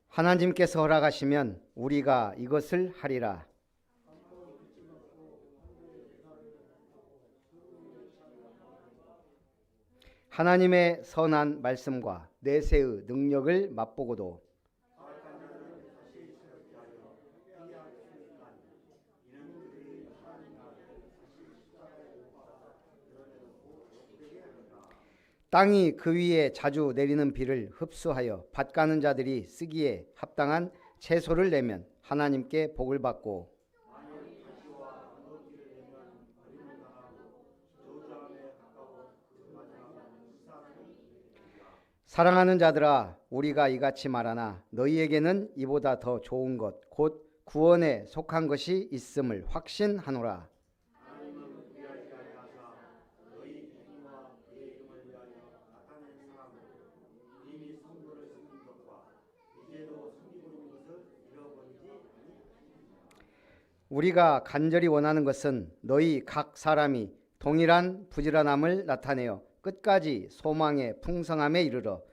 하나님께서 허락하시면 우리가 이것을 하리라. 하나님의 선한 말씀과 내세의 능력을 맛보고도 땅이 그 위에 자주 내리는 비를 흡수하여 밭 가는 자들이 쓰기에 합당한 채소를 내면 하나님께 복을 받고, 사랑하는 자들아, 우리가 이같이 말하나 너희에게는 이보다 더 좋은 것 곧 구원에 속한 것이 있음을 확신하노라. 우리가 간절히 원하는 것은 너희 각 사람이 동일한 부지런함을 나타내어 끝까지 소망의 풍성함에 이르러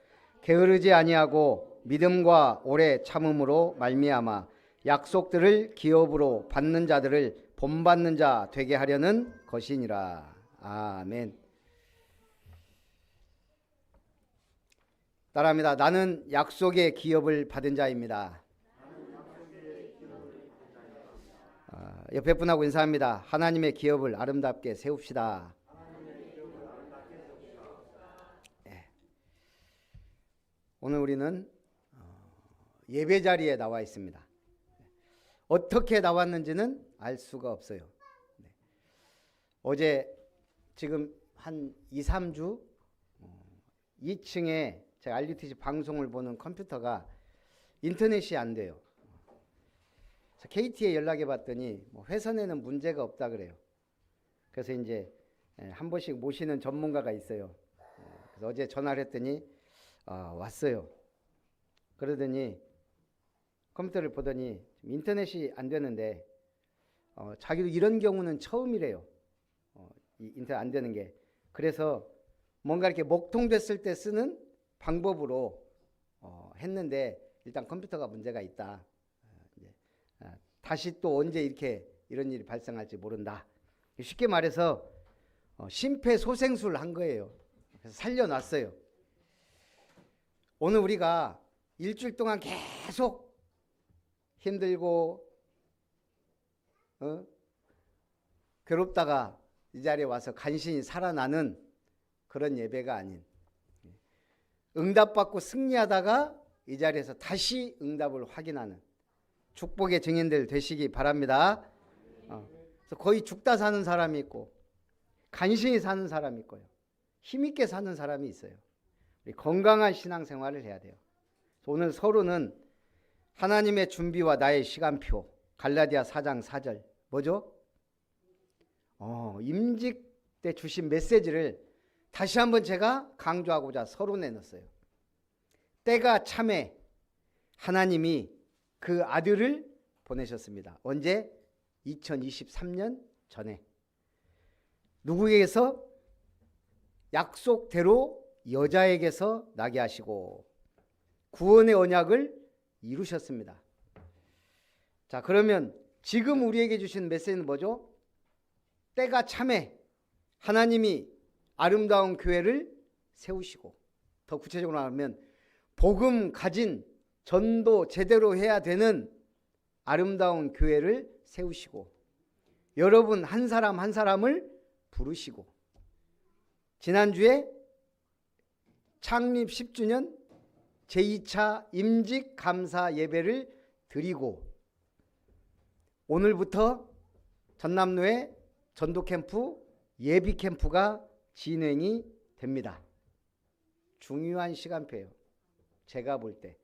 게으르지 아니하고 믿음과 오래 참음으로 말미암아 약속들을 기업으로 받는 자들을 본받는 자 되게 하려는 것이니라. 아멘. 따라합니다. 나는 약속의 기업을 받은 자입니다. 옆에 분하고 인사합니다. 하나님의 기업을 아름답게 세웁시다. 오늘 우리는 예배 자리에 나와 있습니다. 어떻게 나왔는지는 알 수가 없어요. 어제 지금 한 2, 3주 2층에 제가 RUTC 방송을 보는 컴퓨터가 인터넷이 안 돼요. KT에 연락해 봤더니 회선에는 문제가 없다 그래요. 그래서 이제 한 번씩 모시는 전문가가 있어요. 그래서 어제 전화를 했더니 왔어요. 그러더니 컴퓨터를 보더니 인터넷이 안 되는데 자기도 이런 경우는 처음이래요. 인터넷 안 되는 게. 그래서 뭔가 이렇게 목통됐을 때 쓰는 방법으로 했는데 일단 컴퓨터가 문제가 있다. 다시 또 언제 이런 일이 발생할지 모른다. 쉽게 말해서 심폐소생술을 한 거예요. 그래서 살려놨어요. 오늘 우리가 일주일 동안 계속 힘들고 괴롭다가 이 자리에 와서 간신히 살아나는 그런 예배가 아닌, 응답받고 승리하다가 이 자리에서 다시 응답을 확인하는 축복의 증인들 되시기 바랍니다. 그래서 거의 죽다 사는 사람이 있고 간신히 사는 사람이 있고요. 힘있게 사는 사람이 있어요. 우리 건강한 신앙생활을 해야 돼요. 오늘 서론은 하나님의 준비와 나의 시간표, 갈라디아 4장 4절. 뭐죠? 임직 때 주신 메시지를 다시 한번 제가 강조하고자 서론에 넣었어요. 때가 참에 하나님이 그 아들을 보내셨습니다. 언제? 2023년 전에. 누구에게서? 약속대로 여자에게서 나게 하시고 구원의 언약을 이루셨습니다. 자, 그러면 지금 우리에게 주신 메시지는 뭐죠? 때가 참에 하나님이 아름다운 교회를 세우시고, 더 구체적으로 말하면 복음 가진 전도 제대로 해야 되는 아름다운 교회를 세우시고, 여러분 한 사람 한 사람을 부르시고, 지난주에 창립 10주년 제2차 임직 감사 예배를 드리고, 오늘부터 전남로에 전도 캠프, 예비 캠프가 진행이 됩니다. 중요한 시간표예요. 제가 볼 때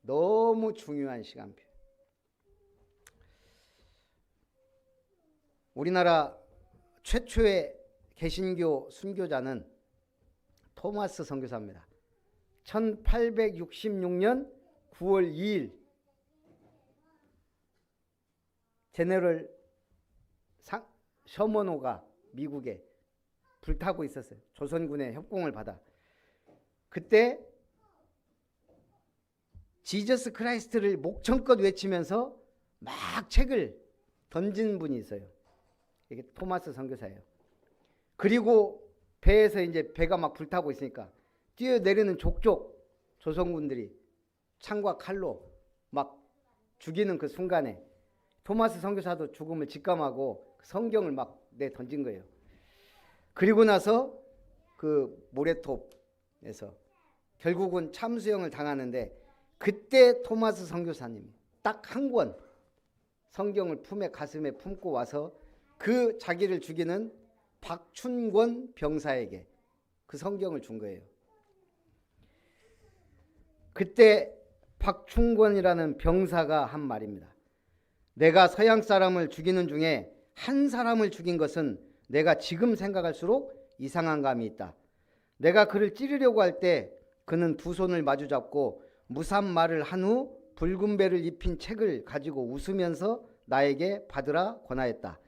너무 중요한 시간표. 우리나라 최초의 개신교 순교자는 토마스 선교사입니다. 1866년 9월 2일 제너럴 셔먼호가 미국에 불타고 있었어요. 조선군의 협공을 받아. 그때 지저스 크라이스트를 목청껏 외치면서 막 책을 던진 분이 있어요. 이게 토마스 선교사예요. 그리고 배에서 이제 배가 막 불타고 있으니까 뛰어내리는 족족 조선군들이 창과 칼로 막 죽이는 그 순간에 토마스 선교사도 죽음을 직감하고 성경을 막 내 던진 거예요. 그리고 나서 그 모래톱에서 결국은 참수형을 당하는데 그때 토마스 선교사님이 딱 한 권 성경을 품에 가슴에 품고 와서 그 자기를 죽이는 박춘권 병사에게 그 성경을 준 거예요. 그때 박춘권이라는 병사가 한 말입니다. 내가 서양 사람을 죽이는 중에 한 사람을 죽인 것은 내가 지금 생각할수록 이상한 감이 있다. 내가 그를 찌르려고 할 때 그는 두 손을 마주 잡고 무산 말을 한 후 붉은 배를 입힌 책을 가지고 웃으면서 나에게 받으라 권하였다.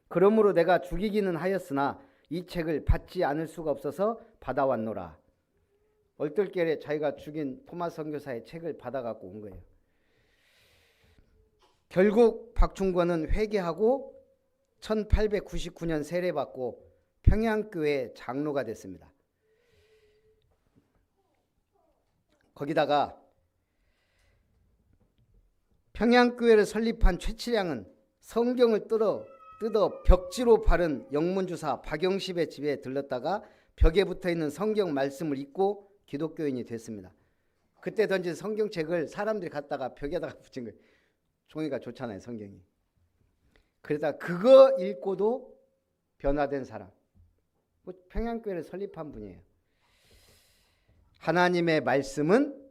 그러므로 내가 죽이기는 하였으나 이 책을 받지 않을 수가 없어서 받아왔노라. 얼떨결에 자기가 죽인 토마스 선교사의 책을 받아갖고 온 거예요. 결국 박충권은 회개하고 1899년 세례받고 평양교회 장로가 됐습니다. 거기다가 평양교회를 설립한 최치량은 성경을 뜯어 벽지로 바른 영문주사 박영십의 집에 들렀다가 벽에 붙어있는 성경 말씀을 읽고 기독교인이 됐습니다. 그때 던진 성경책을 사람들이 갖다가 벽에다가 붙인 거예요. 종이가 좋잖아요, 성경이. 그러다 그거 읽고도 변화된 사람, 평양교회를 설립한 분이에요. 하나님의 말씀은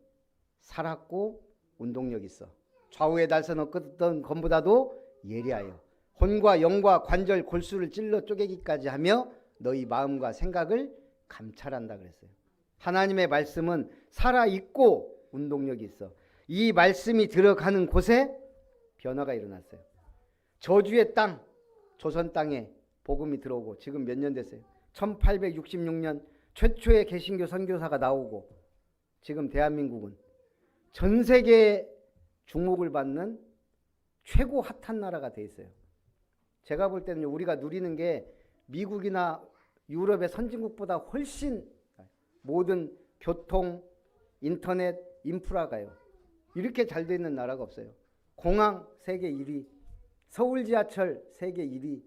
살았고 운동력 있어. 좌우의 달선 엇었던 것보다도 예리하여 혼과 영과 관절 골수를 찔러 쪼개기까지 하며 너희 마음과 생각을 감찰한다 그랬어요. 하나님의 말씀은 살아있고 운동력이 있어. 이 말씀이 들어가는 곳에 변화가 일어났어요. 저주의 땅, 조선 땅에 복음이 들어오고 지금 몇 년 됐어요? 1866년 최초의 개신교 선교사가 나오고 지금 대한민국은 전 세계에 주목을 받는 최고 핫한 나라가 돼 있어요. 제가 볼 때는 우리가 누리는 게 미국이나 유럽의 선진국보다 훨씬 모든 교통, 인터넷, 인프라가요. 이렇게 잘 돼 있는 나라가 없어요. 공항 세계 1위, 서울 지하철 세계 1위.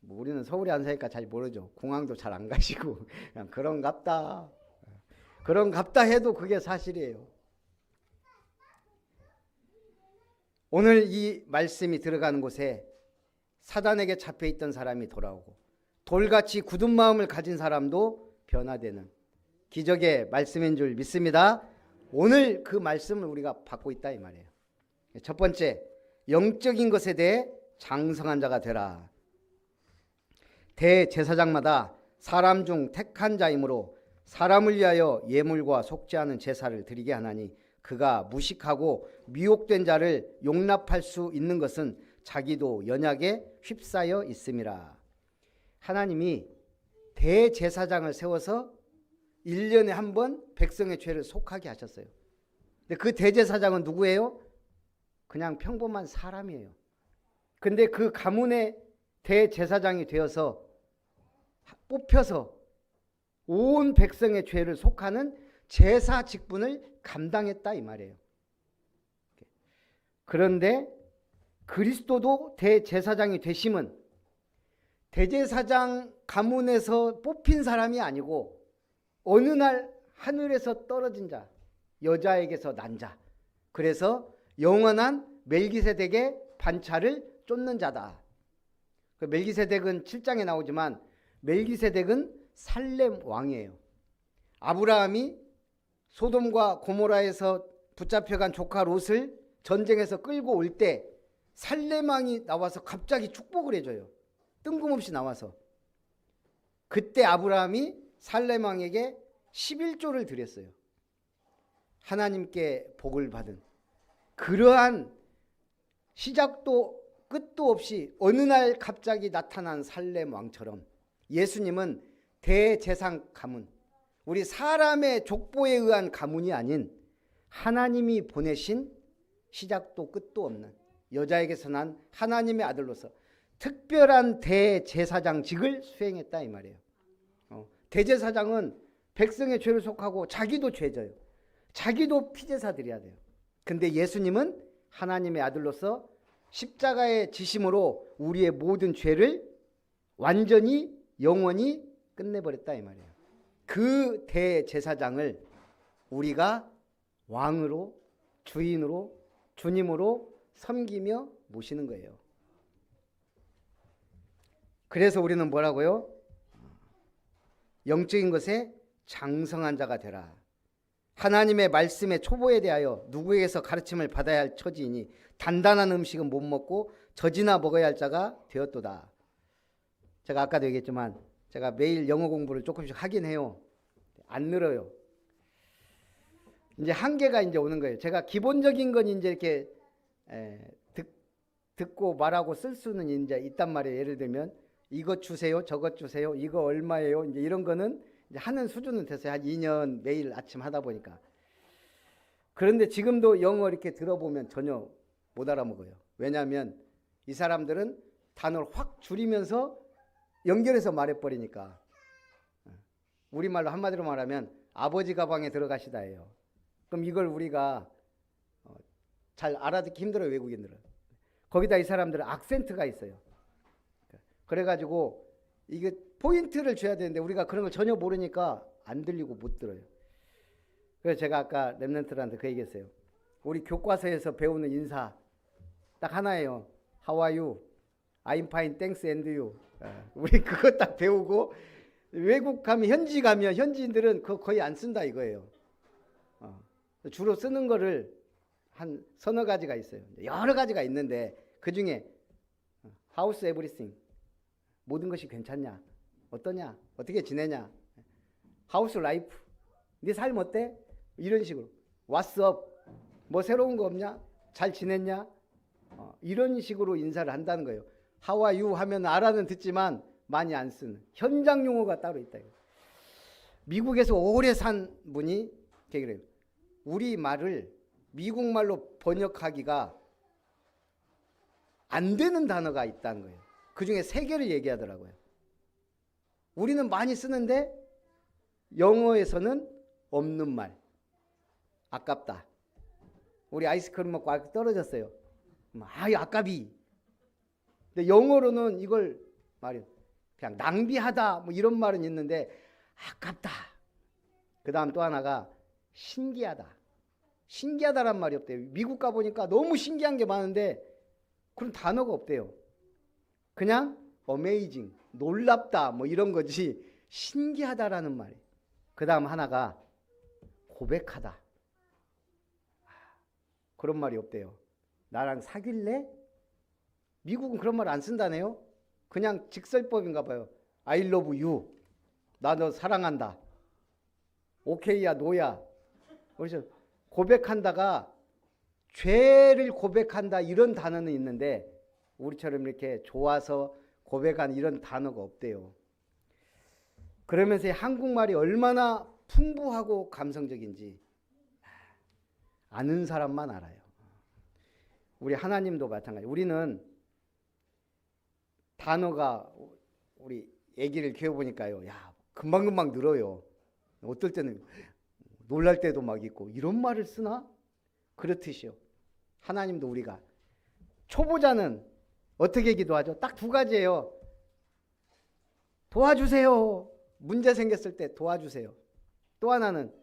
뭐 우리는 서울에 안 사니까 잘 모르죠. 공항도 잘 안 가시고 그냥 그런갑다. 그런갑다 해도 그게 사실이에요. 오늘 이 말씀이 들어가는 곳에 사단에게 잡혀있던 사람이 돌아오고 돌같이 굳은 마음을 가진 사람도 변화되는 기적의 말씀인 줄 믿습니다. 오늘 그 말씀을 우리가 받고 있다 이 말이에요. 첫 번째, 영적인 것에 대해 장성한 자가 되라. 대제사장마다 사람 중 택한 자이므로 사람을 위하여 예물과 속지 않은 제사를 드리게 하나니 그가 무식하고 미혹된 자를 용납할 수 있는 것은 자기도 연약에 휩싸여 있음이라. 하나님이 대제사장을 세워서 1년에 한 번 백성의 죄를 속하게 하셨어요. 근데 그 대제사장은 누구예요? 그냥 평범한 사람이에요. 근데 그 가문의 대제사장이 되어서 뽑혀서 온 백성의 죄를 속하는 제사 직분을 감당했다 이 말이에요. 그런데 그리스도도 대제사장이 되심은 대제사장 가문에서 뽑힌 사람이 아니고 어느 날 하늘에서 떨어진 자, 여자에게서 난 자, 그래서 영원한 멜기세덱의 반차를 쫓는 자다. 그 멜기세덱은 7장에 나오지만 멜기세덱은 살렘 왕이에요. 아브라함이 소돔과 고모라에서 붙잡혀간 조카 롯을 전쟁에서 끌고 올 때 살렘 왕이 나와서 갑자기 축복을 해줘요. 뜬금없이 나와서. 그때 아브라함이 살렘 왕에게 11조를 드렸어요. 하나님께 복을 받은 그러한 시작도 끝도 없이 어느 날 갑자기 나타난 살렘 왕처럼 예수님은 대제사장 가문, 우리 사람의 족보에 의한 가문이 아닌 하나님이 보내신 시작도 끝도 없는 여자에게서 난 하나님의 아들로서 특별한 대제사장직을 수행했다 이 말이에요. 대제사장은 백성의 죄를 속하고 자기도 죄져요. 자기도 피제사 드려야 돼요. 근데 예수님은 하나님의 아들로서 십자가의 지심으로 우리의 모든 죄를 완전히 영원히 끝내버렸다 이 말이에요. 그 대제사장을 우리가 왕으로, 주인으로, 주님으로 섬기며 모시는 거예요. 그래서 우리는 뭐라고요? 영적인 것에 장성한 자가 되라. 하나님의 말씀의 초보에 대하여 누구에게서 가르침을 받아야 할 처지이니 단단한 음식은 못 먹고 젖이나 먹어야 할 자가 되었도다. 제가 아까도 얘기했지만 제가 매일 영어 공부를 조금씩 하긴 해요. 안 늘어요. 이제 한계가 이제 오는 거예요. 제가 기본적인 건 이제 이렇게 듣고 말하고 쓸 수는 이제 있단 말이에요. 예를 들면 이것 주세요, 저것 주세요, 이거 얼마예요? 이제 이런 거는 이제 하는 수준은 됐어요. 한 2년 매일 아침 하다 보니까. 그런데 지금도 영어 이렇게 들어보면 전혀 못 알아먹어요. 왜냐하면 이 사람들은 단어를 확 줄이면서 연결해서 말해버리니까. 우리말로 한마디로 말하면 아버지 가방에 들어가시다예요. 그럼 이걸 우리가 잘 알아듣기 힘들어요. 외국인들은. 거기다 이 사람들은 악센트가 있어요. 그래가지고 이게 포인트를 줘야 되는데 우리가 그런 걸 전혀 모르니까 안 들리고 못 들어요. 그래서 제가 아까 랩런트들한테 그 얘기했어요. 우리 교과서에서 배우는 인사 딱 하나예요. How are you? I'm fine, thanks, and you. 우리 그거 딱 배우고 외국 가면 현지 가면 현지인들은 그거 거의 안 쓴다 이거예요. 주로 쓰는 거를 한 서너 가지가 있어요. 여러 가지가 있는데 그 중에 How's everything? 모든 것이 괜찮냐? 어떠냐? 어떻게 지내냐? How's life? 네 삶 어때? 이런 식으로. What's up? 뭐 새로운 거 없냐? 잘 지냈냐? 이런 식으로 인사를 한다는 거예요. How are you? 하면 알아는 듣지만 많이 안 쓰는 현장 용어가 따로 있다. 미국에서 오래 산 분이 그래요. 우리 말을 미국 말로 번역하기가 안 되는 단어가 있다는 거예요. 그 중에 3개를 얘기하더라고요. 우리는 많이 쓰는데 영어에서는 없는 말. 아깝다. 우리 아이스크림 먹고 떨어졌어요. 아유 아깝이. 근데 영어로는 이걸 말이에요. 그냥 낭비하다 뭐 이런 말은 있는데 아깝다. 그 다음 또 하나가 신기하다. 신기하다란 말이 없대요. 미국 가보니까 너무 신기한 게 많은데 그런 단어가 없대요. 그냥 amazing, 놀랍다 뭐 이런 거지 신기하다라는 말이에요. 그 다음 하나가 고백하다. 그런 말이 없대요. 나랑 사귈래? 미국은 그런 말 안 쓴다네요. 그냥 직설법인가 봐요. I love you. 나 너 사랑한다. 오케이야 노야. 그래서 고백한다가 죄를 고백한다 이런 단어는 있는데 우리처럼 이렇게 좋아서 고백한 이런 단어가 없대요. 그러면서 한국말이 얼마나 풍부하고 감성적인지 아는 사람만 알아요. 우리 하나님도 마찬가지. 우리는 단어가 우리 애기를 키워보니까요. 야 금방금방 늘어요. 어떨 때는 놀랄 때도 막 있고 이런 말을 쓰나? 그렇듯이요. 하나님도 우리가 초보자는 어떻게 기도하죠? 딱 2가지예요. 도와주세요. 문제 생겼을 때 도와주세요. 또 하나는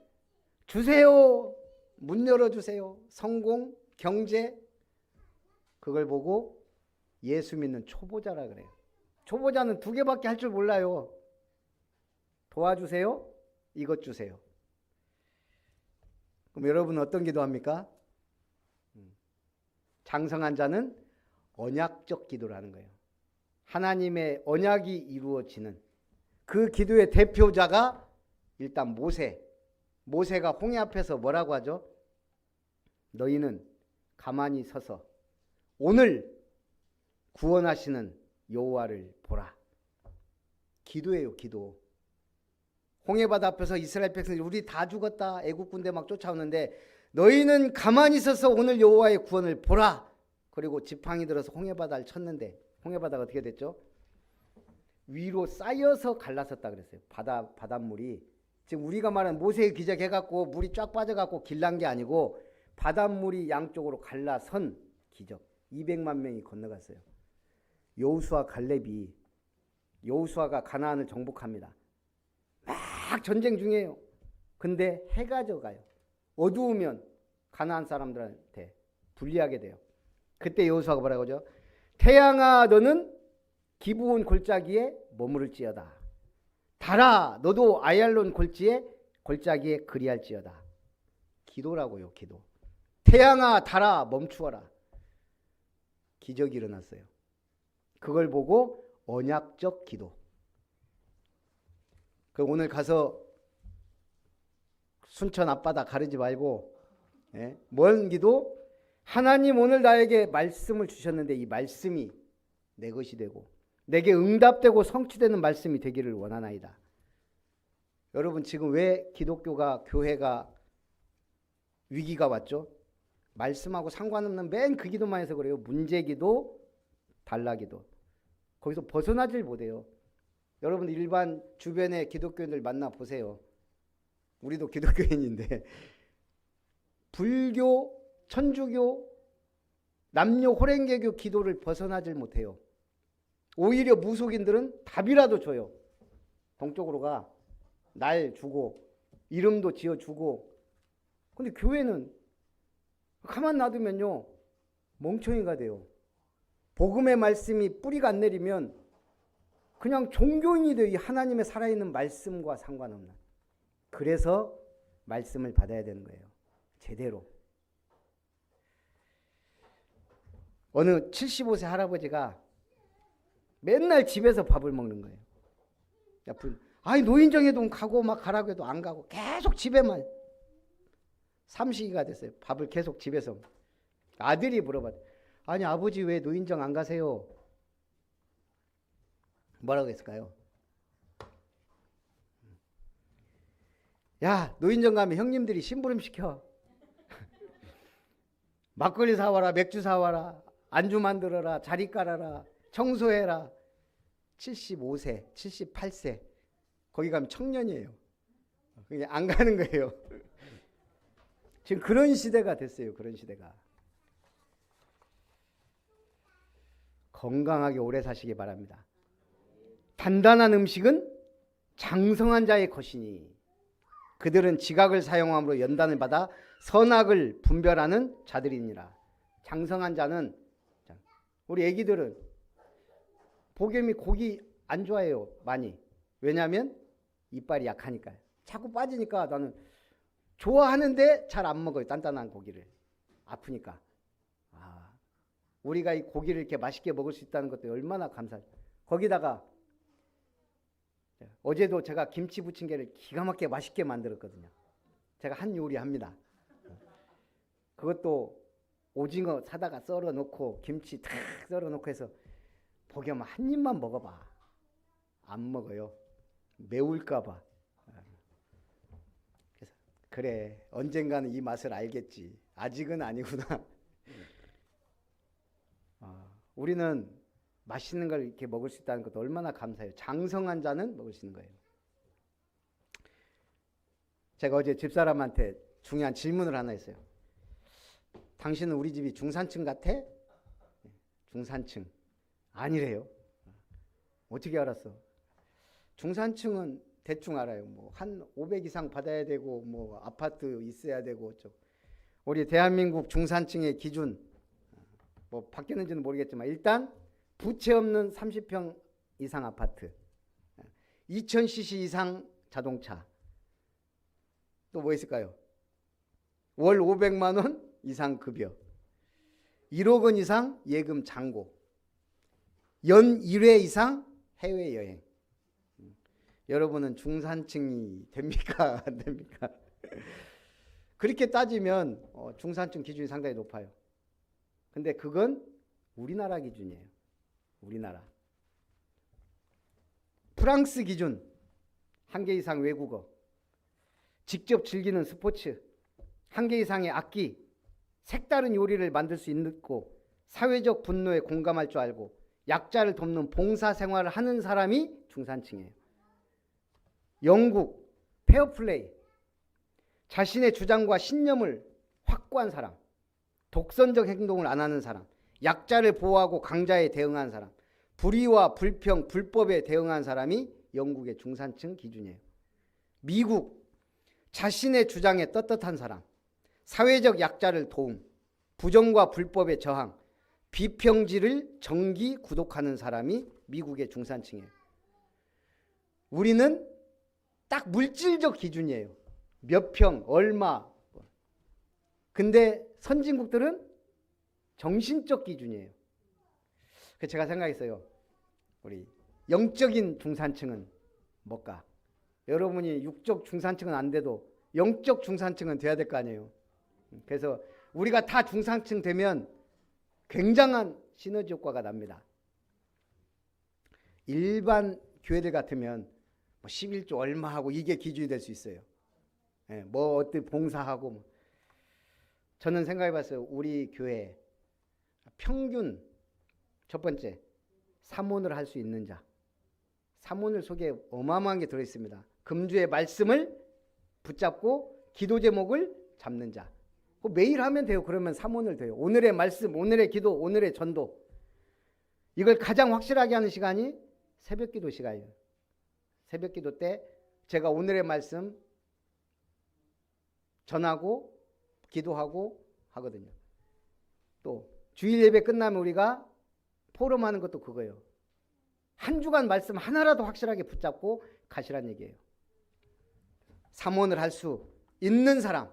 주세요. 문 열어주세요. 성공, 경제. 그걸 보고 예수 믿는 초보자라 그래요. 초보자는 2개밖에 할 줄 몰라요. 도와주세요. 이것 주세요. 그럼 여러분은 어떤 기도합니까? 장성한 자는 언약적 기도를 하는 거예요. 하나님의 언약이 이루어지는 그 기도의 대표자가 일단 모세가 홍해 앞에서 뭐라고 하죠? 너희는 가만히 서서 오늘 구원하시는 여호와를 보라. 기도예요, 기도. 홍해바다 앞에서 이스라엘 백성들이 우리 다 죽었다. 애국 군대 막 쫓아오는데 너희는 가만히 있어서 오늘 여호와의 구원을 보라. 그리고 지팡이 들어서 홍해바다를 쳤는데 홍해바다가 어떻게 됐죠? 위로 쌓여서 갈라섰다 그랬어요. 바닷물이 지금 우리가 말하는 모세의 기적 해갖고 물이 쫙 빠져갖고 길난 게 아니고 바닷물이 양쪽으로 갈라선 기적. 200만 명이 건너갔어요. 여호수아 갈렙이 여호수아가 가나안을 정복합니다. 막 전쟁 중이에요. 근데 해가 져가요. 어두우면 가나안 사람들한테 불리하게 돼요. 그때 여호수아가 뭐라고 하죠? 태양아 너는 기브온 골짜기에 머무를지어다. 달아 너도 아얄론 골짜기에 그리할지어다. 기도라고요. 기도. 태양아 달아 멈추어라. 기적이 일어났어요. 그걸 보고 언약적 기도. 그 오늘 가서 순천 앞바다 가르지 말고 뭔 기도? 하나님 오늘 나에게 말씀을 주셨는데 이 말씀이 내 것이 되고 내게 응답되고 성취되는 말씀이 되기를 원하나이다. 여러분 지금 왜 기독교가 교회가 위기가 왔죠? 말씀하고 상관없는 맨 그 기도만 해서 그래요. 문제기도 단락기도. 거기서 벗어나질 못해요. 여러분 일반 주변의 기독교인들 만나보세요. 우리도 기독교인인데 불교, 천주교, 남녀 호랭개교 기도를 벗어나질 못해요. 오히려 무속인들은 답이라도 줘요. 동쪽으로 가. 날 주고 이름도 지어주고. 근데 교회는 가만 놔두면요 멍청이가 돼요. 복음의 말씀이 뿌리가 안 내리면 그냥 종교인이 돼요. 이 하나님의 살아있는 말씀과 상관없는. 그래서 말씀을 받아야 되는 거예요. 제대로. 어느 75세 할아버지가 맨날 집에서 밥을 먹는 거예요. 아니 노인정에도 가고 막 가라고 해도 안 가고 계속 집에만. 삼식이가 됐어요. 밥을 계속 집에서. 아들이 물어봤. 아니 아버지 왜 노인정 안 가세요? 뭐라고 했을까요? 야 노인정 가면 형님들이 심부름 시켜. 막걸리 사와라, 맥주 사와라, 안주 만들어라, 자리 깔아라, 청소해라. 75세, 78세 거기 가면 청년이에요. 그냥 안 가는 거예요. 지금 그런 시대가 됐어요. 그런 시대가. 건강하게 오래 사시기 바랍니다. 단단한 음식은 장성한 자의 것이니 그들은 지각을 사용함으로 연단을 받아 선악을 분별하는 자들이니라. 장성한 자는 우리 애기들은 복염이 고기 안 좋아해요. 많이. 왜냐하면 이빨이 약하니까요. 자꾸 빠지니까 나는 좋아하는데 잘 안 먹어요. 단단한 고기를. 아프니까. 우리가 이 고기를 이렇게 맛있게 먹을 수 있다는 것도 얼마나 감사해요. 거기다가 어제도 제가 김치 부침개를 기가 막히게 맛있게 만들었거든요. 제가 한 요리 합니다. 그것도 오징어 사다가 썰어 놓고 김치 탁 썰어 놓고 해서 복염 한 입만 먹어봐. 안 먹어요. 매울까 봐. 그래서 그래 언젠가는 이 맛을 알겠지. 아직은 아니구나. 우리는 맛있는 걸 이렇게 먹을 수 있다는 것도 얼마나 감사해요. 장성한 자는 먹을 수 있는 거예요. 제가 어제 집사람한테 중요한 질문을 하나 했어요. 당신은 우리 집이 중산층 같아? 중산층. 아니래요. 어떻게 알았어? 중산층은 대충 알아요. 뭐 한 500 이상 받아야 되고 뭐 아파트 있어야 되고 우리 대한민국 중산층의 기준 뭐 바뀌었는지는 모르겠지만 일단 부채 없는 30평 이상 아파트, 2000cc 이상 자동차, 또 뭐 있을까요? 월 500만 원 이상 급여, 1억 원 이상 예금 잔고, 연 1회 이상 해외여행. 여러분은 중산층이 됩니까? 안 됩니까? 그렇게 따지면 중산층 기준이 상당히 높아요. 근데 그건 우리나라 기준이에요. 우리나라. 프랑스 기준 1개 이상 외국어, 직접 즐기는 스포츠, 한 개 이상의 악기, 색다른 요리를 만들 수 있고 사회적 분노에 공감할 줄 알고 약자를 돕는 봉사생활을 하는 사람이 중산층이에요. 영국 페어플레이, 자신의 주장과 신념을 확고한 사람, 독선적 행동을 안 하는 사람, 약자를 보호하고 강자에 대응하는 사람, 불의와 불평, 불법에 대응하는 사람이 영국의 중산층 기준이에요. 미국, 자신의 주장에 떳떳한 사람, 사회적 약자를 도움, 부정과 불법에 저항, 비평지를 정기 구독하는 사람이 미국의 중산층이에요. 우리는 딱 물질적 기준이에요. 몇 평, 얼마. 근데 선진국들은 정신적 기준이에요. 그래서 제가 생각했어요. 우리 영적인 중산층은 뭘까? 여러분이 육적 중산층은 안 돼도 영적 중산층은 돼야 될 거 아니에요. 그래서 우리가 다 중산층 되면 굉장한 시너지 효과가 납니다. 일반 교회들 같으면 뭐 11조 얼마 하고 이게 기준이 될 수 있어요. 뭐 어떻게 봉사하고 뭐. 저는 생각해봤어요. 우리 교회 평균 첫 번째 사모를 할 수 있는 자. 사모늘 속에 어마어마한 게 들어있습니다. 금주의 말씀을 붙잡고 기도 제목을 잡는 자. 매일 하면 돼요. 그러면 사모늘 돼요. 오늘의 말씀, 오늘의 기도, 오늘의 전도. 이걸 가장 확실하게 하는 시간이 새벽 기도 시간이에요. 새벽 기도 때 제가 오늘의 말씀 전하고 기도하고 하거든요. 또 주일 예배 끝나면 우리가 포럼하는 것도 그거예요. 한 주간 말씀 하나라도 확실하게 붙잡고 가시란 얘기예요. 사모를 할 수 있는 사람.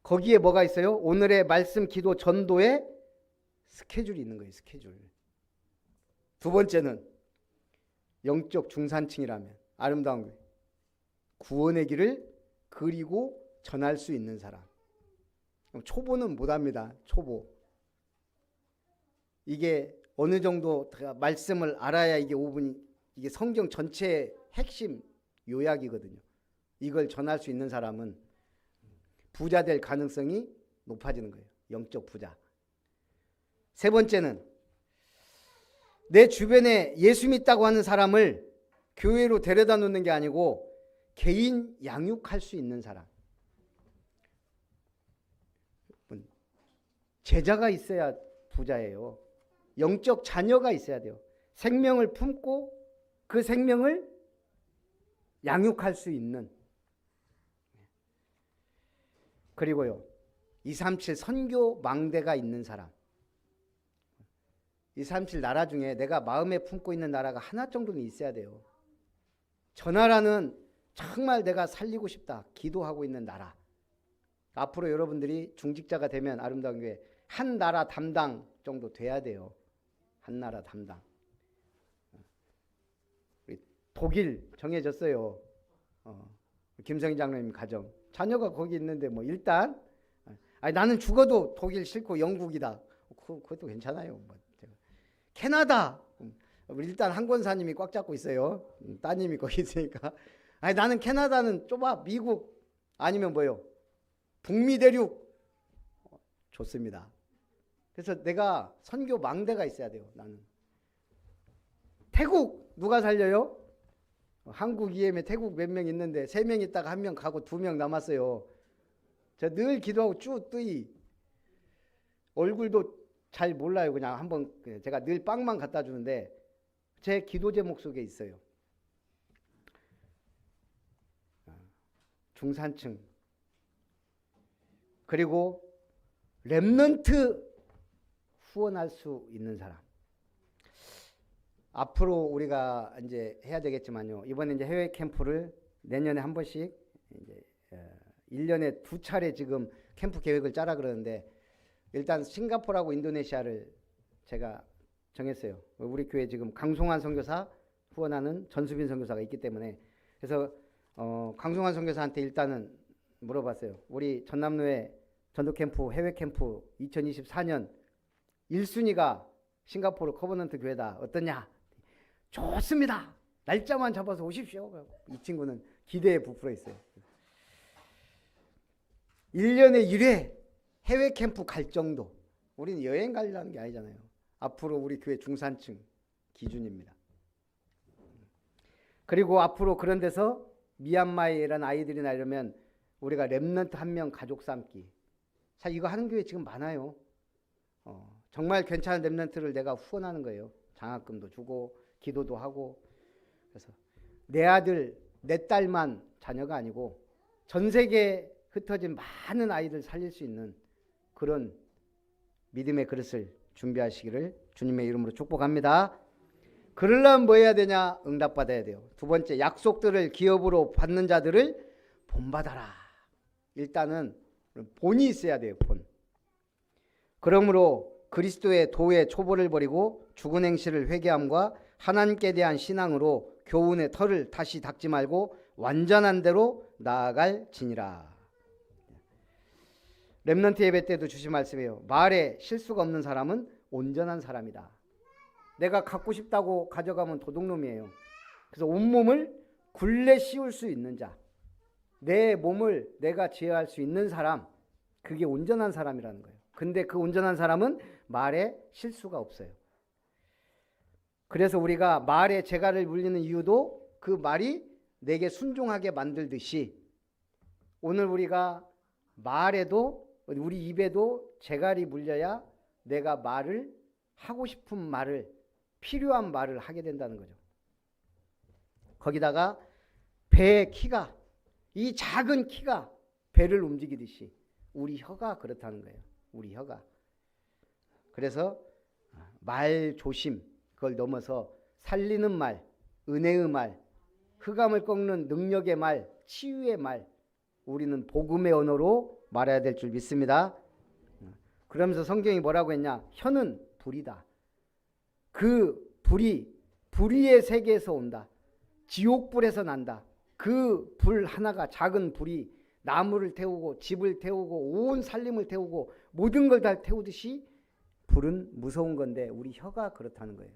거기에 뭐가 있어요? 오늘의 말씀, 기도, 전도에 스케줄이 있는 거예요. 스케줄. 두 번째는 영적 중산층이라면 아름다운 거예요. 구원의 길을 그리고 전할 수 있는 사람. 초보는 못합니다. 초보. 이게 어느 정도 말씀을 알아야 이게 5분이 이게 성경 전체의 핵심 요약이거든요. 이걸 전할 수 있는 사람은 부자 될 가능성이 높아지는 거예요. 영적 부자. 세 번째는 내 주변에 예수 믿다고 하는 사람을 교회로 데려다 놓는 게 아니고 개인 양육할 수 있는 사람. 제자가 있어야 부자예요. 영적 자녀가 있어야 돼요. 생명을 품고 그 생명을 양육할 수 있는. 그리고요, 237 선교 망대가 있는 사람. 237 나라 중에 내가 마음에 품고 있는 나라가 하나 정도는 있어야 돼요. 저 나라는 정말 내가 살리고 싶다 기도하고 있는 나라. 앞으로 여러분들이 중직자가 되면 아름다운 교회 한 나라 담당 정도 돼야 돼요. 한 나라 담당. 독일 정해졌어요. 김성희 장로님 가정. 자녀가 거기 있는데 뭐 일단 아니 나는 죽어도 독일 싫고 영국이다. 그것도 괜찮아요. 뭐. 캐나다. 일단 한 권사님이 꽉 잡고 있어요. 따님이 거기 있으니까. 아니 나는 캐나다는 좁아. 미국 아니면 뭐요? 북미 대륙. 좋습니다. 그래서 내가 선교 망대가 있어야 돼요. 나는. 태국 누가 살려요? 한국 EM에 태국 몇 명 있는데 3명 있다가 1명 가고 2명 남았어요. 저 늘 기도하고 쭉 뜨이. 얼굴도 잘 몰라요. 그냥 한번 제가 늘 빵만 갖다 주는데 제 기도 제목 속에 있어요. 중산층. 그리고 렘넌트 후원할 수 있는 사람. 앞으로 우리가 이제 해야 되겠지만요. 이번에 이제 해외 캠프를 내년에 한 번씩 이제 1년에 2차례 지금 캠프 계획을 짜라 그러는데 일단 싱가포르하고 인도네시아를 제가 정했어요. 우리 교회 지금 강송환 선교사 후원하는 전수빈 선교사가 있기 때문에 그래서 강송환 선교사한테 일단은 물어봤어요. 우리 전남로의 전도 캠프 해외 캠프 2024년 1순위가 싱가포르 커버넌트 교회다. 어떠냐? 좋습니다. 날짜만 잡아서 오십시오. 이 친구는 기대에 부풀어 있어요. 1년에 1회 해외 캠프 갈 정도. 우리는 여행 가려는 게 아니잖아요. 앞으로 우리 교회 중산층 기준입니다. 그리고 앞으로 그런 데서 미얀마에 이런 아이들이나 이러면 우리가 렘넌트 한 명 가족 삼기. 자, 이거 하는 교회 지금 많아요. 정말 괜찮은 렘넌트를 내가 후원하는 거예요. 장학금도 주고 기도도 하고. 그래서 내 아들, 내 딸만 자녀가 아니고 전 세계에 흩어진 많은 아이들 살릴 수 있는 그런 믿음의 그릇을 준비하시기를 주님의 이름으로 축복합니다. 그러려면 뭐 해야 되냐? 응답받아야 돼요. 두 번째, 약속들을 기업으로 받는 자들을 본받아라. 일단은 본이 있어야 돼요. 본. 그러므로 그리스도의 도의 초보를 버리고 죽은 행실을 회개함과 하나님께 대한 신앙으로 교훈의 털을 다시 닦지 말고 완전한 대로 나아갈지니라. 렘넌트 예배 때도 주신 말씀이에요. 말에 실수가 없는 사람은 온전한 사람이다. 내가 갖고 싶다고 가져가면 도둑놈이에요. 그래서 온몸을 굴레 씌울 수 있는 자, 내 몸을 내가 제어할 수 있는 사람, 그게 온전한 사람이라는 거예요. 근데 그 온전한 사람은 말에 실수가 없어요. 그래서 우리가 말에 재갈을 물리는 이유도 그 말이 내게 순종하게 만들듯이 오늘 우리가 말에도 우리 입에도 재갈이 물려야 내가 말을 하고 싶은 말을 필요한 말을 하게 된다는 거죠. 거기다가 배의 키가 이 작은 키가 배를 움직이듯이 우리 혀가 그렇다는 거예요. 우리 혀가. 그래서 말 조심 그걸 넘어서 살리는 말, 은혜의 말, 흑암을 꺾는 능력의 말, 치유의 말 우리는 복음의 언어로 말해야 될 줄 믿습니다. 그러면서 성경이 뭐라고 했냐? 혀는 불이다. 그 불이 불의의 세계에서 온다. 지옥불에서 난다. 그 불 하나가 작은 불이 나무를 태우고 집을 태우고 온 살림을 태우고 모든 걸 다 태우듯이 불은 무서운 건데 우리 혀가 그렇다는 거예요.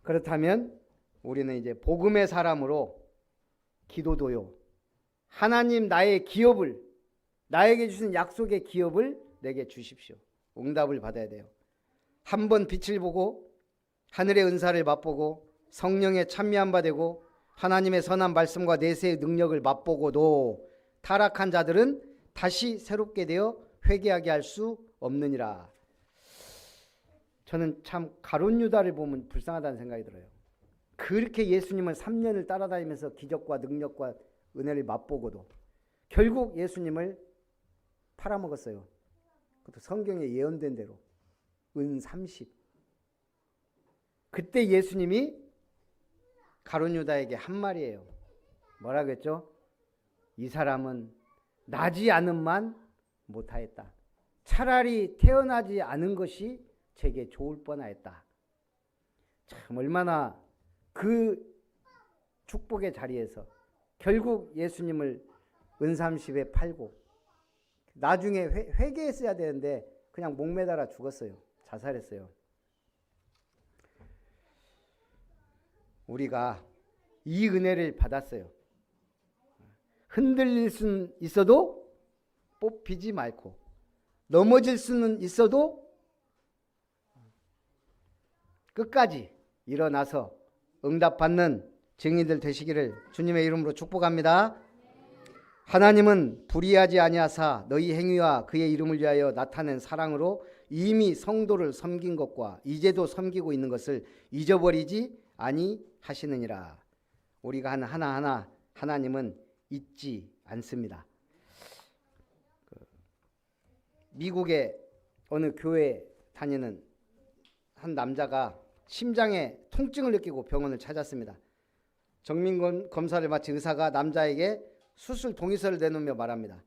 그렇다면 우리는 이제 복음의 사람으로 기도도요. 하나님 나의 기업을 나에게 주신 약속의 기업을 내게 주십시오. 응답을 받아야 돼요. 한번 빛을 보고 하늘의 은사를 맛보고 성령의 찬미함 받고 하나님의 선한 말씀과 내세의 능력을 맛보고도 타락한 자들은 다시 새롭게 되어 회개하게 할 수 없느니라. 저는 참 가룟 유다를 보면 불쌍하다는 생각이 들어요. 그렇게 예수님을 3년을 따라다니면서 기적과 능력과 은혜를 맛보고도 결국 예수님을 팔아먹었어요. 그것도 성경에 예언된 대로 은 30. 그때 예수님이 가룟 유다에게 한 말이에요. 뭐라 그랬죠? 이 사람은 나지 않음만 못하였다. 차라리 태어나지 않은 것이 제게 좋을 뻔하였다. 참 얼마나 그 축복의 자리에서 결국 예수님을 은30에 팔고 나중에 회개했어야 되는데 그냥 목매달아 죽었어요. 자살했어요. 우리가 이 은혜를 받았어요. 흔들릴 수는 있어도 뽑히지 말고 넘어질 수는 있어도 끝까지 일어나서 응답받는 증인들 되시기를 주님의 이름으로 축복합니다. 하나님은 불의하지 아니하사 너희 행위와 그의 이름을 위하여 나타낸 사랑으로 이미 성도를 섬긴 것과 이제도 섬기고 있는 것을 잊어버리지 아니하시느니라. 우리가 하는 하나하나 하나님은 잊지 않습니다. 미국의 어느 교회에 다니는 한 남자가 심장에 통증을 느끼고 병원을 찾았습니다. 정밀 검사를 마친 의사가 남자에게 수술 동의서를 내놓으며 말합니다.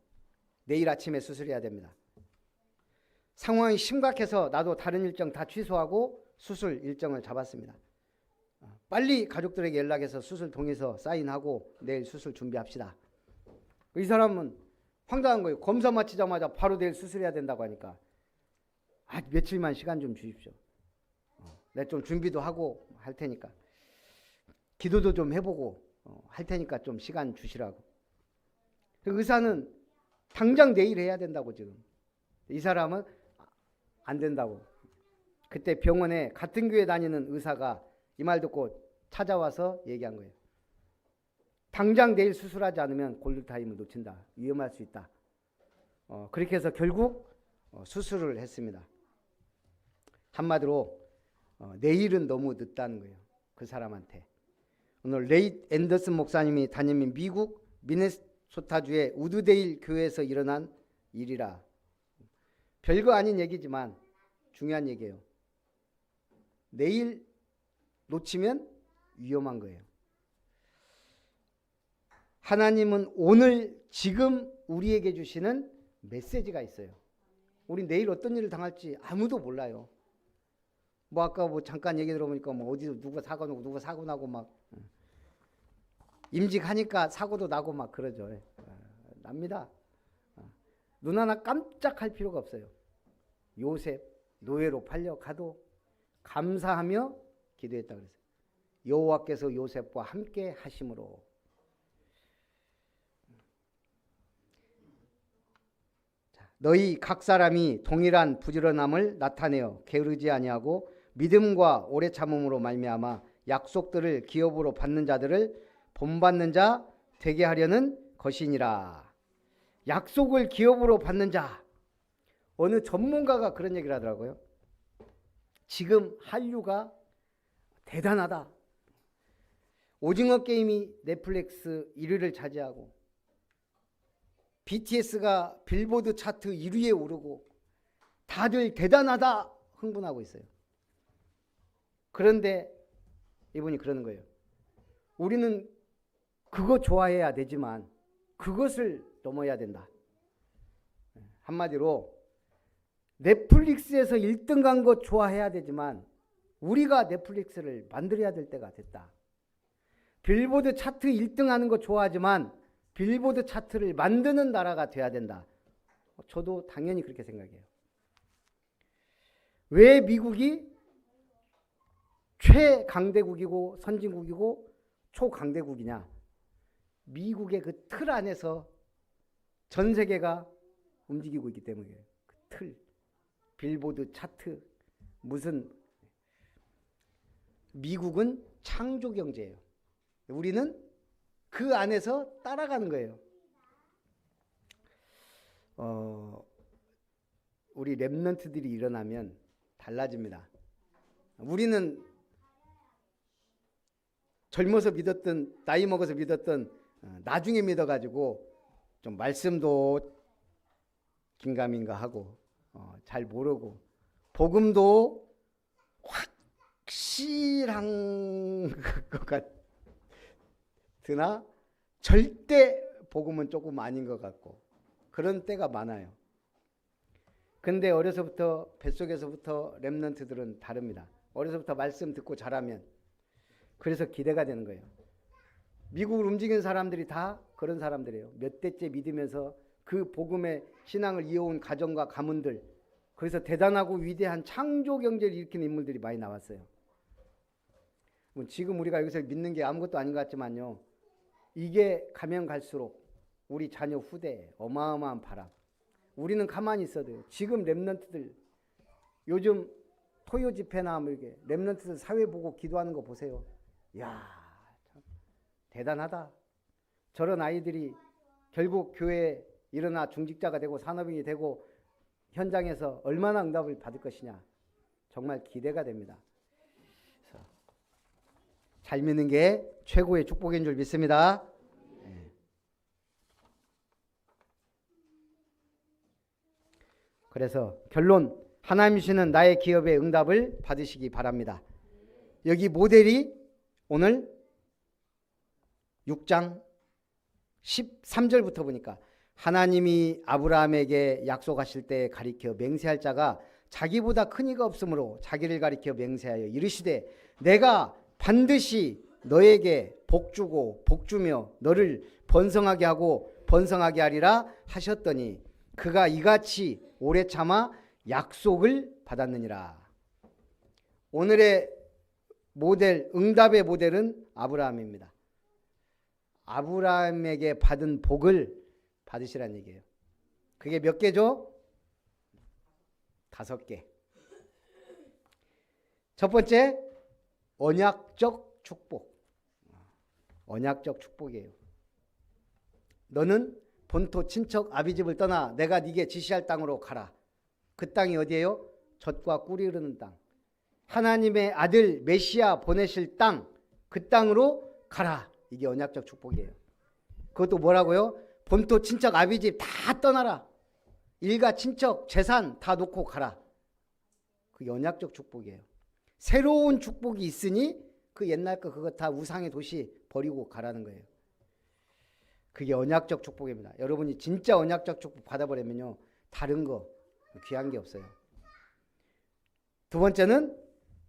내일 아침에 수술해야 됩니다. 상황이 심각해서 나도 다른 일정 다 취소하고 수술 일정을 잡았습니다. 빨리 가족들에게 연락해서 수술 동의서 사인하고 내일 수술 준비합시다. 이 사람은 황당한 거예요. 검사 마치자마자 바로 내일 수술해야 된다고 하니까 며칠만 시간 좀 주십시오. 내가 좀 준비도 하고 할 테니까 기도도 좀 해보고 할 테니까 좀 시간 주시라고. 의사는 당장 내일 해야 된다고 지금. 이 사람은 안 된다고. 그때 병원에 같은 교회 다니는 의사가 이 말 듣고 찾아와서 얘기한 거예요. 당장 내일 수술하지 않으면 골든타임을 놓친다. 위험할 수 있다. 그렇게 해서 결국 수술을 했습니다. 한마디로 내일은 너무 늦다는 거예요. 그 사람한테. 오늘 레이 앤더슨 목사님이 다니는 미국 미네소타주의 우드데일 교회에서 일어난 일이라. 별거 아닌 얘기지만 중요한 얘기예요. 내일 놓치면 위험한 거예요. 하나님은 오늘 지금 우리에게 주시는 메시지가 있어요. 우리 내일 어떤 일을 당할지 아무도 몰라요. 뭐 아까 뭐 잠깐 얘기 들어보니까 뭐 어디서 누가 사고 나고 누가 사고 나고 막 임직하니까 사고도 나고 막 그러죠. 납니다. 눈 하나 깜짝할 필요가 없어요. 요셉 노예로 팔려가도 감사하며 기도했다 그랬어요. 여호와께서 요셉과 함께 하심으로. 너희 각 사람이 동일한 부지런함을 나타내어 게으르지 아니하고 믿음과 오래 참음으로 말미암아 약속들을 기업으로 받는 자들을 본받는 자 되게 하려는 것이니라. 약속을 기업으로 받는 자. 어느 전문가가 그런 얘기를 하더라고요. 지금 한류가 대단하다. 오징어 게임이 넷플릭스 1위를 차지하고 BTS가 빌보드 차트 1위에 오르고 다들 대단하다 흥분하고 있어요. 그런데 이분이 그러는 거예요. 우리는 그거 좋아해야 되지만 그것을 넘어야 된다. 한마디로 넷플릭스에서 1등 간 거 좋아해야 되지만 우리가 넷플릭스를 만들어야 될 때가 됐다. 빌보드 차트 1등 하는 거 좋아하지만 빌보드 차트를 만드는 나라가 돼야 된다. 저도 당연히 그렇게 생각해요. 왜 미국이 최강대국이고 선진국이고 초강대국이냐? 미국의 그 틀 안에서 전 세계가 움직이고 있기 때문이에요. 그 틀, 빌보드 차트, 무슨 미국은 창조 경제예요. 우리는 그 안에서 따라가는 거예요. 우리 랩런트들이 일어나면 달라집니다. 우리는 젊어서 믿었던, 나이 먹어서 믿었던, 나중에 믿어가지고 좀 말씀도 긴가민가 하고 잘 모르고 복음도 확실한 것 같으나 절대 복음은 조금 아닌 것 같고 그런 때가 많아요. 근데 어려서부터 뱃속에서부터 렘넌트들은 다릅니다. 어려서부터 말씀 듣고 자라면 그래서 기대가 되는 거예요. 미국을 움직이는 사람들이 다 그런 사람들이에요. 몇 대째 믿으면서 그 복음의 신앙을 이어온 가정과 가문들, 그래서 대단하고 위대한 창조 경제를 일으키는 인물들이 많이 나왔어요. 지금 우리가 여기서 믿는 게 아무것도 아닌 것 같지만요, 이게 가면 갈수록 우리 자녀 후대에 어마어마한 바람. 우리는 가만히 있어도 지금 렘넌트들 요즘 토요 집회나 뭐 이렇게 렘넌트들 사회 보고 기도하는 거 보세요. 야, 참 대단하다. 저런 아이들이 결국 교회에 일어나 중직자가 되고 산업인이 되고 현장에서 얼마나 응답을 받을 것이냐. 정말 기대가 됩니다. 그래서 잘 믿는 게 최고의 축복인 줄 믿습니다. 그래서 결론, 하나님 주시는 나의 기업의 응답을 받으시기 바랍니다. 여기 모델이 오늘 6장 13절부터 보니까 하나님이 아브라함에게 약속하실 때 가리켜 맹세할 자가 자기보다 큰 이가 없으므로 자기를 가리켜 맹세하여 이르시되 내가 반드시 너에게 복주고 복주며 너를 번성하게 하고 번성하게 하리라 하셨더니 그가 이같이 오래 참아 약속을 받았느니라. 오늘의 모델, 응답의 모델은 아브라함입니다. 아브라함에게 받은 복을 받으시란 얘기예요. 그게 몇 개죠? 5개. 첫 번째, 언약적 축복. 언약적 축복이에요. 너는 본토 친척 아비집을 떠나 내가 네게 지시할 땅으로 가라. 그 땅이 어디예요? 젖과 꿀이 흐르는 땅. 하나님의 아들 메시아 보내실 땅, 그 땅으로 가라. 이게 언약적 축복이에요. 그것도 뭐라고요? 본토 친척 아비집 다 떠나라. 일가 친척 재산 다 놓고 가라. 그게 언약적 축복이에요. 새로운 축복이 있으니 그 옛날 거 그거 다 우상의 도시 버리고 가라는 거예요. 그게 언약적 축복입니다. 여러분이 진짜 언약적 축복 받아버리면요, 다른 거 귀한 게 없어요. 두 번째는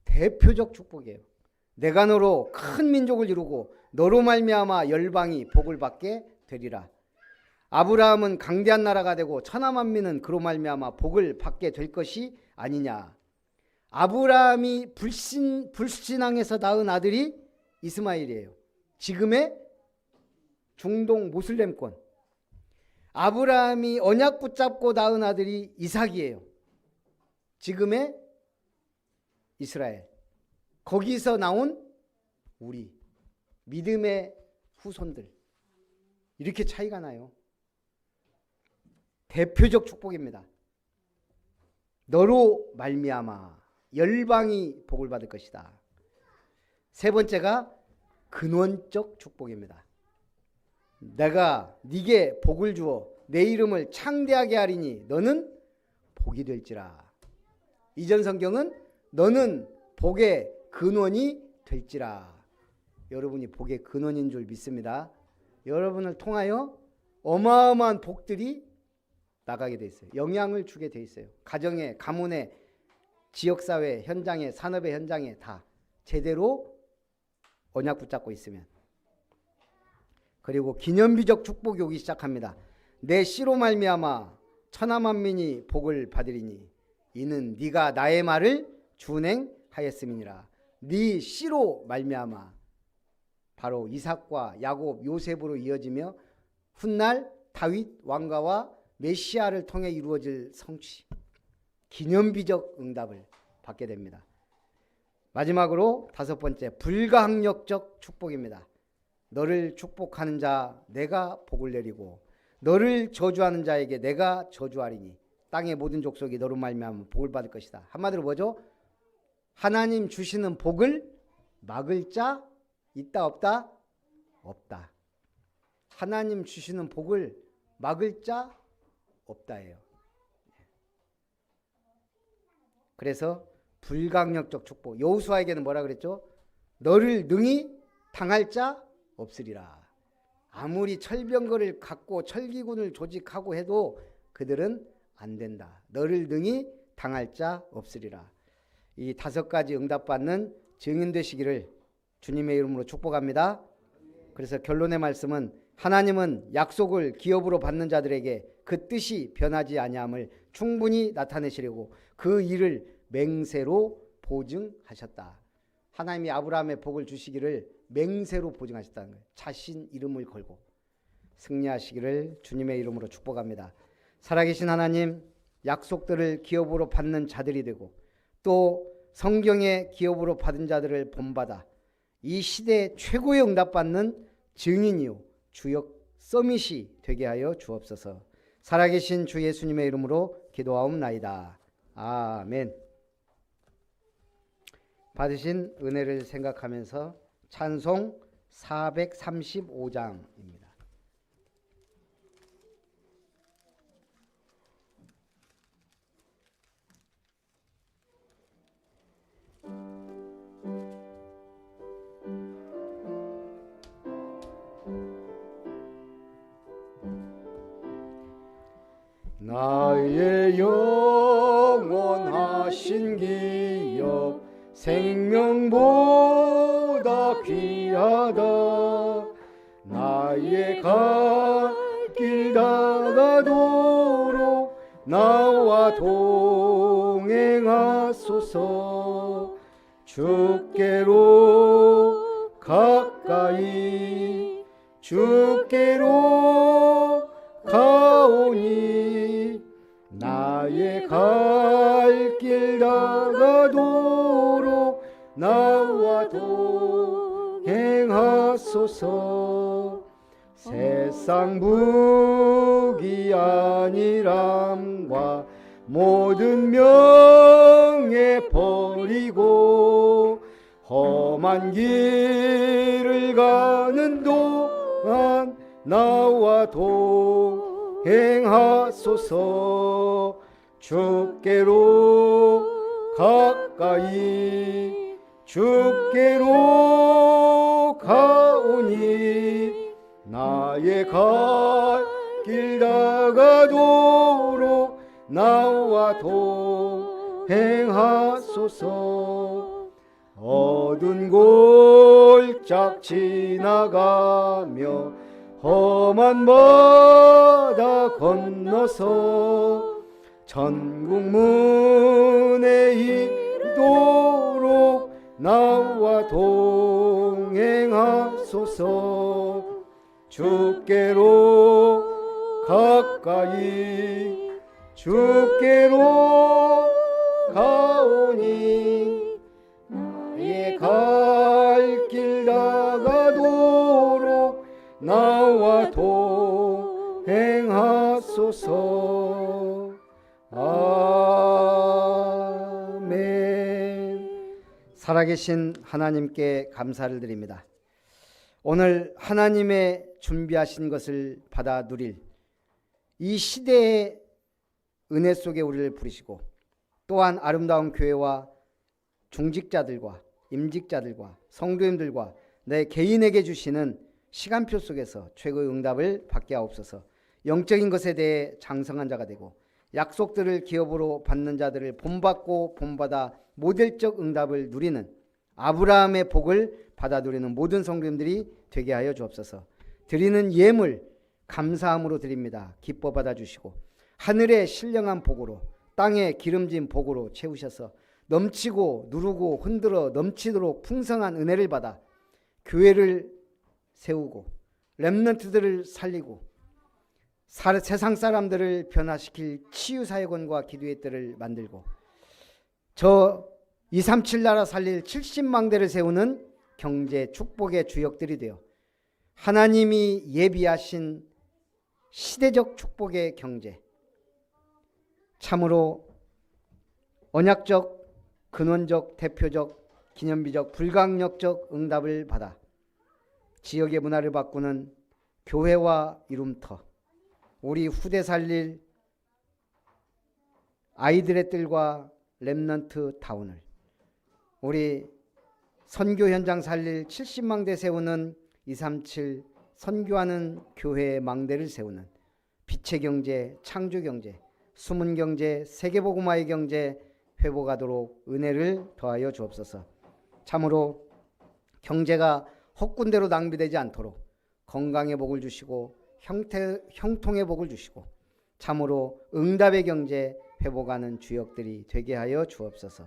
대표적 축복이에요. 내가 너로 큰 민족을 이루고 너로 말미암아 열방이 복을 받게 되리라. 아브라함은 강대한 나라가 되고 천하만민은 그로 말미암아 복을 받게 될 것이 아니냐. 아브라함이 불신앙에서 낳은 아들이 이스마엘이에요. 지금의 중동 모슬렘권. 아브라함이 언약 붙잡고 낳은 아들이 이삭이에요. 지금의 이스라엘. 거기서 나온 우리 믿음의 후손들. 이렇게 차이가 나요. 대표적 축복입니다. 너로 말미암아 열방이 복을 받을 것이다. 세 번째가 근원적 축복입니다. 내가 네게 복을 주어 내 이름을 창대하게 하리니 너는 복이 될지라. 이전 성경은 너는 복의 근원이 될지라. 여러분이 복의 근원인 줄 믿습니다. 여러분을 통하여 어마어마한 복들이 나가게 돼 있어요. 영향을 주게 돼 있어요. 가정에, 가문에, 지역사회, 현장에, 산업의 현장에 다 제대로 언약 붙잡고 있으면. 그리고 기념비적 축복이 오기 시작합니다. 내 씨로 말미암아 천하만민이 복을 받으리니 이는 네가 나의 말을 준행하였음이니라. 네 씨로 말미암아 바로 이삭과 야곱, 요셉으로 이어지며 훗날 다윗 왕가와 메시아를 통해 이루어질 성취, 기념비적 응답을 받게 됩니다. 마지막으로 다섯 번째, 불가항력적 축복입니다. 너를 축복하는 자 내가 복을 내리고 너를 저주하는 자에게 내가 저주하리니 땅의 모든 족속이 너로 말미암아 복을 받을 것이다. 한마디로 뭐죠? 하나님 주시는 복을 막을 자 있다 없다? 없다. 하나님 주시는 복을 막을 자 없다예요. 그래서 불가항력적 축복. 여호수아에게는 뭐라 그랬죠? 너를 능히 당할 자 없으리라. 아무리 철병거를 갖고 철기군을 조직하고 해도 그들은 안 된다. 너를 능히 당할 자 없으리라. 이 5가지 응답받는 증인 되시기를 주님의 이름으로 축복합니다. 그래서 결론의 말씀은 하나님은 약속을 기업으로 받는 자들에게 그 뜻이 변하지 아니함을 충분히 나타내시려고 그 일을 맹세로 보증하셨다. 하나님이 아브라함의 복을 주시기를 맹세로 보증하셨다는 거예요. 자신 이름을 걸고 승리하시기를 주님의 이름으로 축복합니다. 살아계신 하나님, 약속들을 기업으로 받는 자들이 되고 또 성경의 기업으로 받은 자들을 본받아 이 시대 최고의 응답받는 증인이요 주역 서밋이 되게 하여 주옵소서. 살아계신 주 예수님의 이름으로 기도하옵나이다. 아멘. 받으신 은혜를 생각하면서 찬송 435장입니다. 나의 영원하신 기업 생명보다 귀하다. 나의 갈 길 다가도록 나와 동행하소서. 주께로 가까이 주께로 가까이 나와 동행하소서. 세상 부귀 아니람과 모든 명예 버리고 험한 길을 가는 동안 나와 동행하소서. 주께로 가까이 주께로 가오니 나의 갈 길 다가도록 나와 동행하소서. 어두운 골짝 지나가며 험한 바다 건너서 천국 문에 이르도록 나와 동행하소서. 주께로 가까이 주께로 가오니 나의 갈 길 다가도록 나와 동행하소서. 아멘. 살아계신 하나님께 감사를 드립니다. 오늘 하나님의 준비하신 것을 받아 누릴 이 시대의 은혜 속에 우리를 부르시고 또한 아름다운 교회와 중직자들과 임직자들과 성도님들과 내 개인에게 주시는 시간표 속에서 최고의 응답을 받게 하옵소서. 영적인 것에 대해 장성한 자가 되고 약속들을 기업으로 받는 자들을 본받고 본받아 모델적 응답을 누리는 아브라함의 복을 받아 누리는 모든 성도님들이 되게 하여 주옵소서. 드리는 예물 감사함으로 드립니다. 기뻐 받아주시고 하늘의 신령한 복으로 땅에 기름진 복으로 채우셔서 넘치고 누르고 흔들어 넘치도록 풍성한 은혜를 받아 교회를 세우고 렘넌트들을 살리고 세상 사람들을 변화시킬 치유사역원과 기도의 뜰을 만들고 저 237 나라 살릴 70망대를 세우는 경제 축복의 주역들이 되어 하나님이 예비하신 시대적 축복의 경제, 참으로 언약적, 근원적, 대표적, 기념비적, 불강력적 응답을 받아 지역의 문화를 바꾸는 교회와 이룸터, 우리 후대 살릴 아이들의 뜰과 렘넌트 타운을, 우리 선교 현장 살릴 70망대 세우는 237 선교하는 교회의 망대를 세우는 빛의 경제, 창조 경제, 숨은 경제, 세계복음화의 경제 회복하도록 은혜를 더하여 주옵소서. 참으로 경제가 헛군대로 낭비되지 않도록 건강의 복을 주시고 형통의 복을 주시고 참으로 응답의 경제 회복하는 주역들이 되게 하여 주옵소서.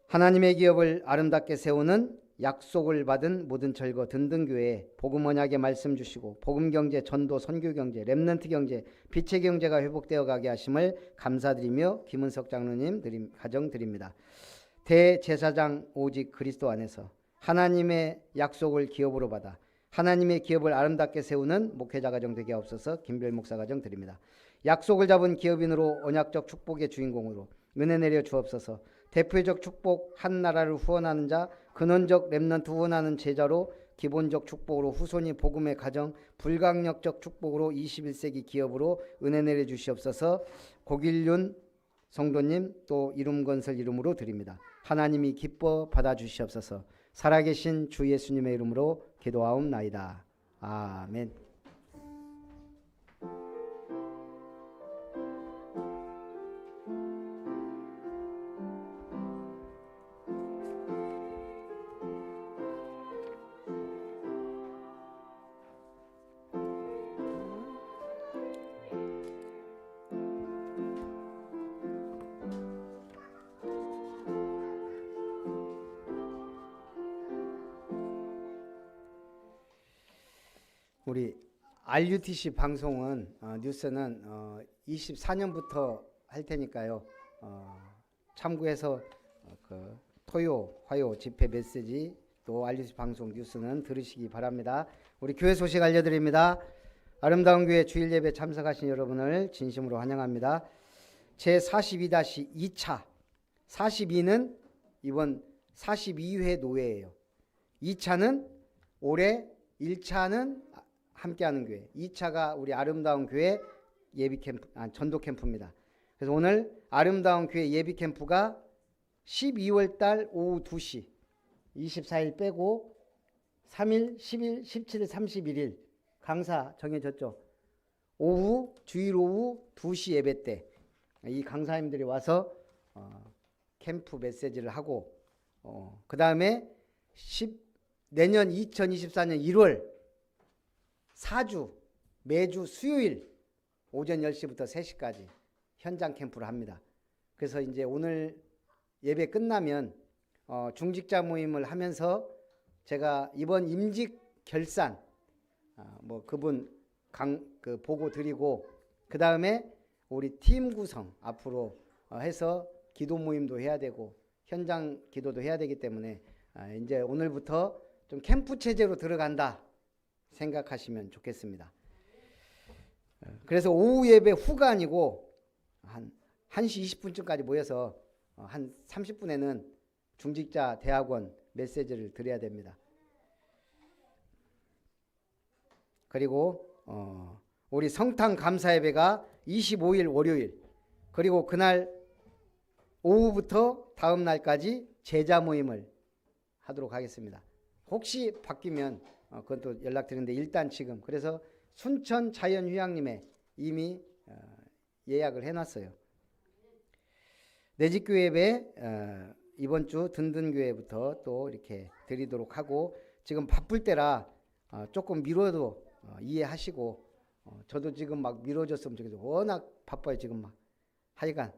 하나님의 기업을 아름답게 세우는 약속을 받은 모든 철거 든든교회에 복음 언약의 말씀 주시고 복음 경제, 전도, 선교 경제, 렘넌트 경제, 빛의 경제가 회복되어 가게 하심을 감사드리며 김은석 장로님 가정 드립니다. 대제사장 오직 그리스도 안에서 하나님의 약속을 기업으로 받아 하나님의 기업을 아름답게 세우는 목회자 가정 되게 하옵소서. 김별 목사 가정 드립니다. 약속을 잡은 기업인으로 언약적 축복의 주인공으로 은혜 내려 주옵소서. 대표적 축복 한 나라를 후원하는 자, 근원적 렘넌트 후원하는 제자로 기본적 축복으로 후손이 복음의 가정, 불강력적 축복으로 21세기 기업으로 은혜 내려 주시옵소서. 고길륜 성도님 또 이룸건설 이름으로 드립니다. 하나님이 기뻐 받아주시옵소서. 살아계신 주 예수님의 이름으로 기도하옵나이다. 아멘. 우리 RUTC 방송은 뉴스는 24년부터 할 테니까요. 참고해서 토요, 화요 집회 메시지 또 RUC 방송 뉴스는 들으시기 바랍니다. 우리 교회 소식 알려드립니다. 아름다운 교회 주일 예배 참석하신 여러분을 진심으로 환영합니다. 제42-2차 42는 이번 42회 노회예요. 2차는 올해 1차는 함께하는 교회, 2차가 우리 아름다운 교회 예비 캠프, 전도 캠프입니다. 그래서 오늘 아름다운 교회 예비 캠프가 12월 달 오후 2시 24일 빼고 3일, 10일, 17일, 31일 강사 정해졌죠. 오후 주일 오후 2시 예배 때 이 강사님들이 와서 캠프 메시지를 하고 그 다음에 내년 2024년 1월 4주 매주 수요일 오전 10시부터 3시까지 현장 캠프를 합니다. 그래서 이제 오늘 예배 끝나면 중직자 모임을 하면서 제가 이번 임직 결산 뭐 그분 보고 드리고 그 다음에 우리 팀 구성 앞으로 해서 기도 모임도 해야 되고 현장 기도도 해야 되기 때문에 이제 오늘부터 좀 캠프 체제로 들어간다 생각하시면 좋겠습니다. 그래서 오후 예배 후가 아니고 한 1시 20분쯤까지 모여서 한 30분에는 중직자 대학원 메시지를 드려야 됩니다. 그리고 우리 성탄 감사 예배가 25일 월요일, 그리고 그날 오후부터 다음 날까지 제자 모임을 하도록 하겠습니다. 혹시 바뀌면 그건 또 연락드리는데 일단 지금 그래서 순천 자연휴양림에 이미 예약을 해놨어요. 내집교회 예배 이번 주 든든교회부터 또 이렇게 드리도록 하고, 지금 바쁠 때라 조금 미뤄도 이해하시고, 저도 지금 막 미뤄졌으면 좋겠어요. 워낙 바빠요 지금 막. 하여간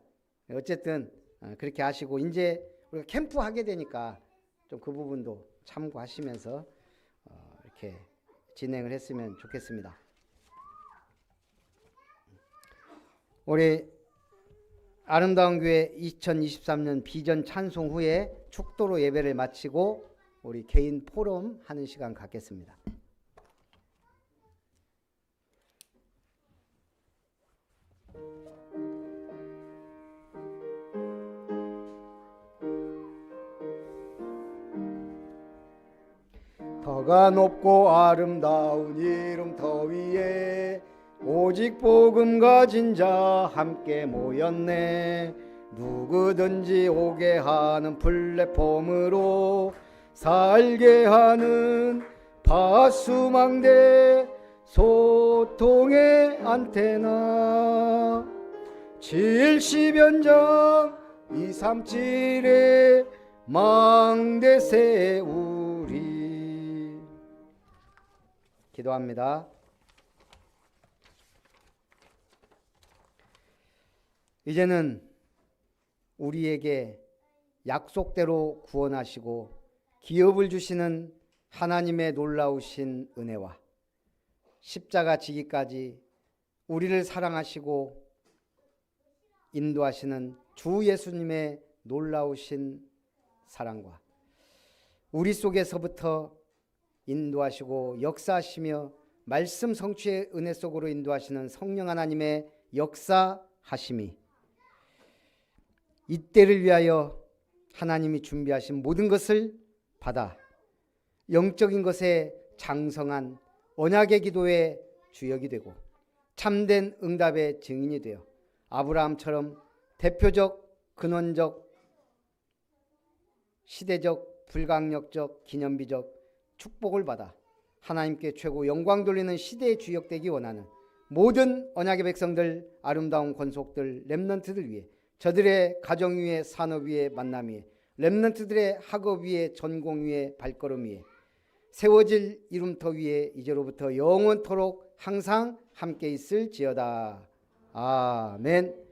어쨌든 그렇게 하시고, 이제 우리가 캠프 하게 되니까 좀 그 부분도 참고하시면서 이렇게 진행을 했으면 좋겠습니다. 우리 아름다운 교회 2023년 비전 찬송 후에 축도로 예배를 마치고 우리 개인 포럼 하는 시간 갖겠습니다. 더가 높고 아름다운 이름 더 위에 오직 복음 가진 자 함께 모였네. 누구든지 오게 하는 플랫폼으로 살게 하는 파수망대 소통의 안테나 70연장 237의 망대 세우리. 기도합니다. 이제는 우리에게 약속대로 구원하시고 기업을 주시는 하나님의 놀라우신 은혜와 십자가 지기까지 우리를 사랑하시고 인도하시는 주 예수님의 놀라우신 사랑과 우리 속에서부터 인도하시고 역사하시며 말씀 성취의 은혜 속으로 인도하시는 성령 하나님의 역사하심이 이때를 위하여 하나님이 준비하신 모든 것을 받아 영적인 것에 장성한 언약의 기도의 주역이 되고 참된 응답의 증인이 되어 아브라함처럼 대표적 근원적 시대적 불강력적 기념비적 축복을 받아 하나님께 최고 영광 돌리는 시대의 주역 되기 원하는 모든 언약의 백성들, 아름다운 권속들, 렘넌트들 위해, 저들의 가정 위에, 산업 위에, 만남 위에, 렘넌트들의 학업 위에, 전공 위에, 발걸음 위에 세워질 이름터 위에 이제로부터 영원토록 항상 함께 있을지어다. 아멘.